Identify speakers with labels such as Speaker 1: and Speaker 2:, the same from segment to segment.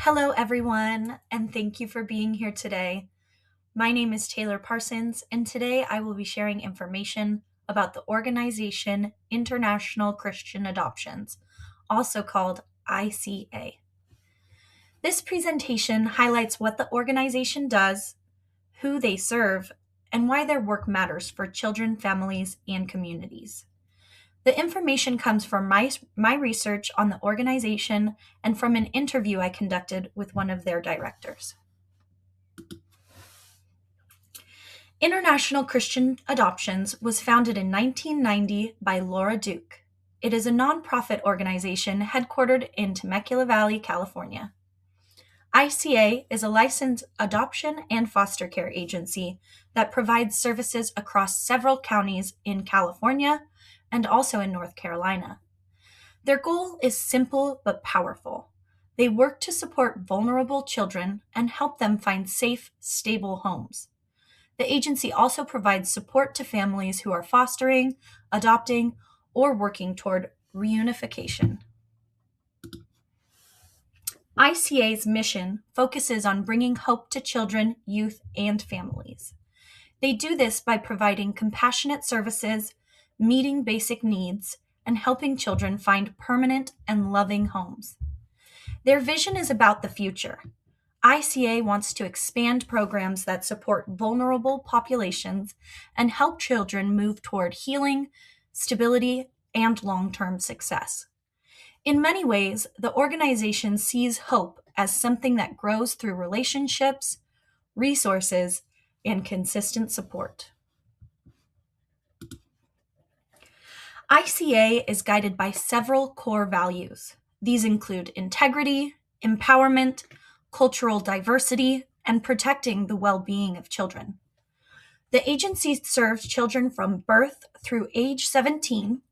Speaker 1: Hello, everyone, and thank you for being here today. My name is Taylor Parsons, and today I will be sharing information about the organization International Christian Adoptions, also called ICA. This presentation highlights what the organization does, who they serve, and why their work matters for children, families, and communities. The information comes from my research on the organization and from an interview I conducted with one of their directors. International Christian Adoptions was founded in 1990 by Laura Duke. It is a nonprofit organization headquartered in Temecula Valley, California. ICA is a licensed adoption and foster care agency that provides services across several counties in California and also in North Carolina. Their goal is simple but powerful. They work to support vulnerable children and help them find safe, stable homes. The agency also provides support to families who are fostering, adopting, or working toward reunification. ICA's mission focuses on bringing hope to children, youth, and families. They do this by providing compassionate services, meeting basic needs, and helping children find permanent and loving homes. Their vision is about the future. ICA wants to expand programs that support vulnerable populations and help children move toward healing, stability, and long-term success. In many ways, the organization sees hope as something that grows through relationships, resources, and consistent support. ICA is guided by several core values. These include integrity, empowerment, cultural diversity, and protecting the well-being of children. The agency serves children from birth through age 17,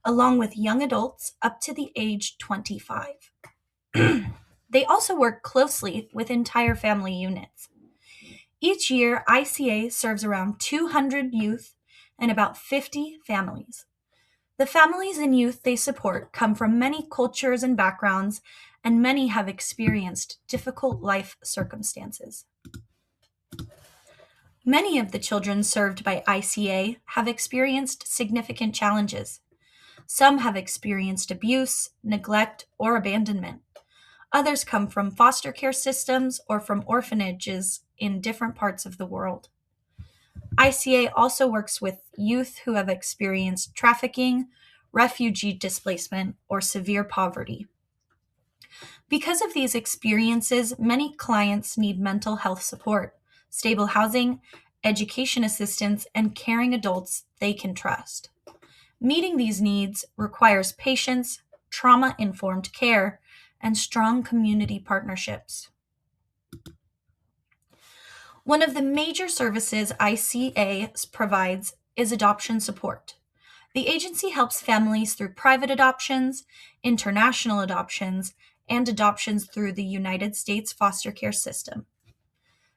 Speaker 1: along with young adults up to the age 25. They also work closely with entire family units. Each year, ICA serves around 200 youth and about 50 families. The families and youth they support come from many cultures and backgrounds, and many have experienced difficult life circumstances. Many of the children served by ICA have experienced significant challenges. Some have experienced abuse, neglect, or abandonment. Others come from foster care systems or from orphanages in different parts of the world. ICA also works with youth who have experienced trafficking, refugee displacement, or severe poverty. Because of these experiences, many clients need mental health support, stable housing, education assistance, and caring adults they can trust. Meeting these needs requires patience, trauma-informed care, and strong community partnerships. One of the major services ICA provides is adoption support. The agency helps families through private adoptions, international adoptions, and adoptions through the United States foster care system.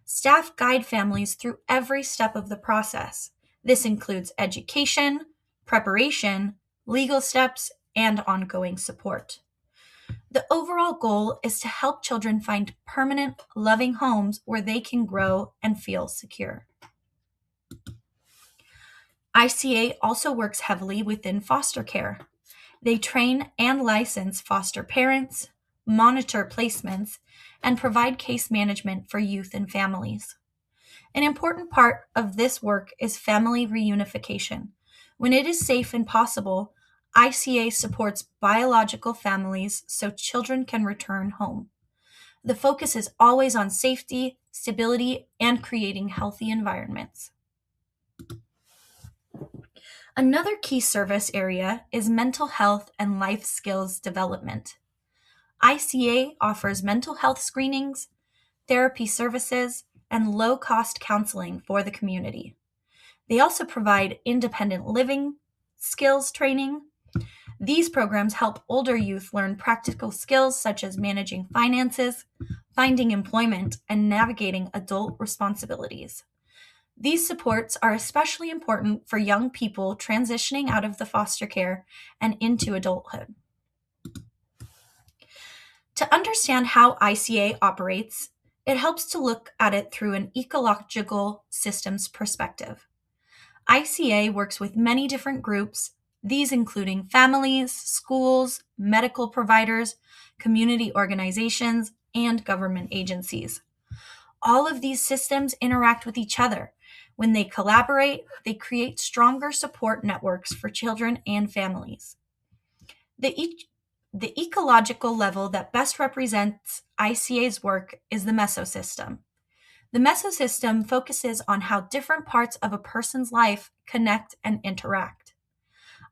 Speaker 1: Staff guide families through every step of the process. This includes education, preparation, legal steps, and ongoing support. The overall goal is to help children find permanent, loving homes where they can grow and feel secure. ICA also works heavily within foster care. They train and license foster parents, monitor placements, and provide case management for youth and families. An important part of this work is family reunification. When it is safe and possible, ICA supports biological families so children can return home. The focus is always on safety, stability, and creating healthy environments. Another key service area is mental health and life skills development. ICA offers mental health screenings, therapy services, and low-cost counseling for the community. They also provide independent living skills training. These programs help older youth learn practical skills such as managing finances, finding employment, and navigating adult responsibilities. These supports are especially important for young people transitioning out of the foster care and into adulthood. To understand how ICA operates, it helps to look at it through an ecological systems perspective. ICA works with many different groups, these including families, schools, medical providers, community organizations, and government agencies. All of these systems interact with each other. When they collaborate, they create stronger support networks for children and families. The, the ecological level that best represents ICA's work is the mesosystem. The mesosystem focuses on how different parts of a person's life connect and interact.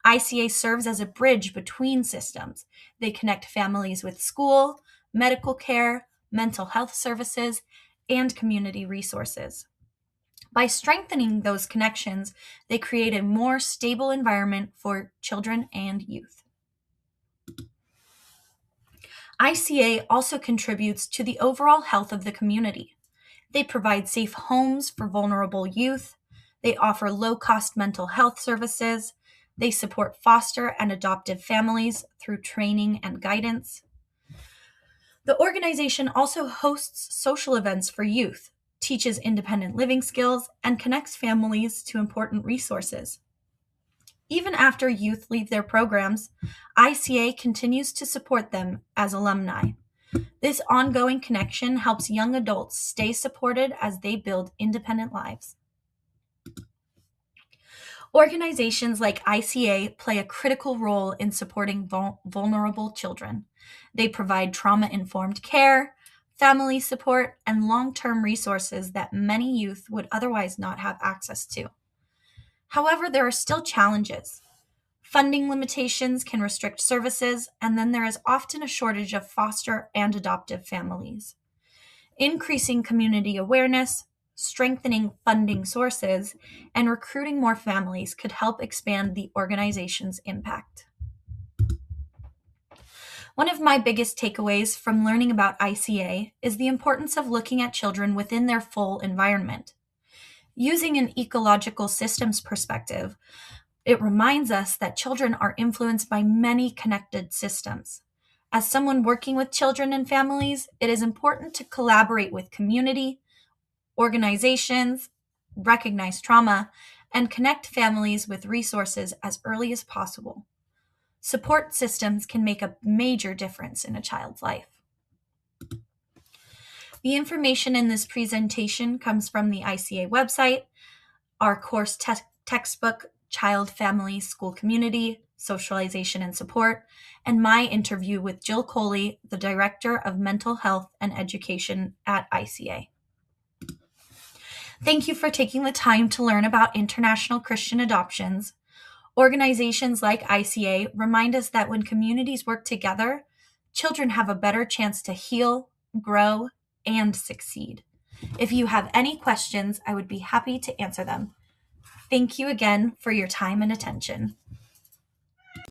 Speaker 1: ICA serves as a bridge between systems. They connect families with school, medical care, mental health services, and community resources. By strengthening those connections, they create a more stable environment for children and youth. ICA also contributes to the overall health of the community. They provide safe homes for vulnerable youth. They offer low-cost mental health services. They support foster and adoptive families through training and guidance. The organization also hosts social events for youth, teaches independent living skills, and connects families to important resources. Even after youth leave their programs, ICA continues to support them as alumni. This ongoing connection helps young adults stay supported as they build independent lives. Organizations like ICA play a critical role in supporting vulnerable children. They provide trauma-informed care, family support, and long-term resources that many youth would otherwise not have access to. However, there are still challenges. Funding limitations can restrict services, and then there is often a shortage of foster and adoptive families. Increasing community awareness, strengthening funding sources, and recruiting more families could help expand the organization's impact. One of my biggest takeaways from learning about ICA is the importance of looking at children within their full environment. Using an ecological systems perspective, it reminds us that children are influenced by many connected systems. As someone working with children and families, it is important to collaborate with community, organizations, recognize trauma, and connect families with resources as early as possible. Support systems can make a major difference in a child's life. The information in this presentation comes from the ICA website, our course textbook, Child, Family, School, Community, Socialization and Support, and my interview with Jill Coley, the Director of Mental Health and Education at ICA. Thank you for taking the time to learn about international Christian adoptions. Organizations like ICA remind us that when communities work together, children have a better chance to heal, grow, and succeed. If you have any questions, I would be happy to answer them. Thank you again for your time and attention.